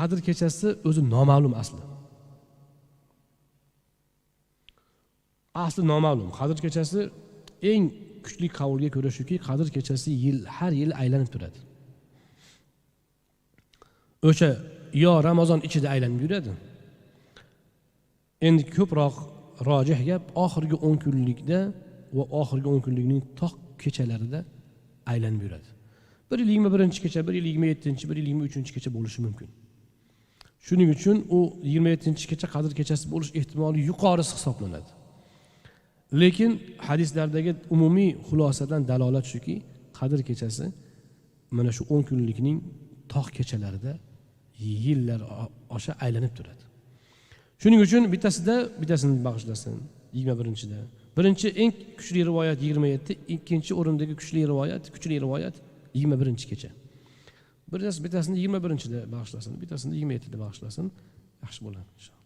Qadr kechasi o'zi noma'lum asli. Asli noma'lum. Qadr kechasi eng kuchli qavlga ko'ra shuki, Qadr kechasi har yil aylanib turadi. O'sha yo Ramazon ichida aylanib yuradi. Endi ko'proq rojih gap oxirgi 10 kunlikda va oxirgi 10 kunlikning toq kechalarida aylanib yuradi. 121-kecha, 127, 123-kecha bo'lishi mumkin. Shuning uchun u 27-kecha Qadr kechasi bo'lish ehtimoli yuqori hisoblanadi. Lekin hadislardagi umumiy xulosadan dalolat shuki, Qadr kechasi mana shu 10 kunlikning toq kechalarida yillar osha aylanib turadi. Shuning uchun bittasini bag'ishlasin 21-da. Birinchi eng kuchli rivoyat 27, ikkinchi o'rindagi kuchli rivoyat 21-kecha. Bittasini 21-da bag'ishlasin, bittasini 27-da bag'ishlasin, yaxshi bo'ladi inshaalloh.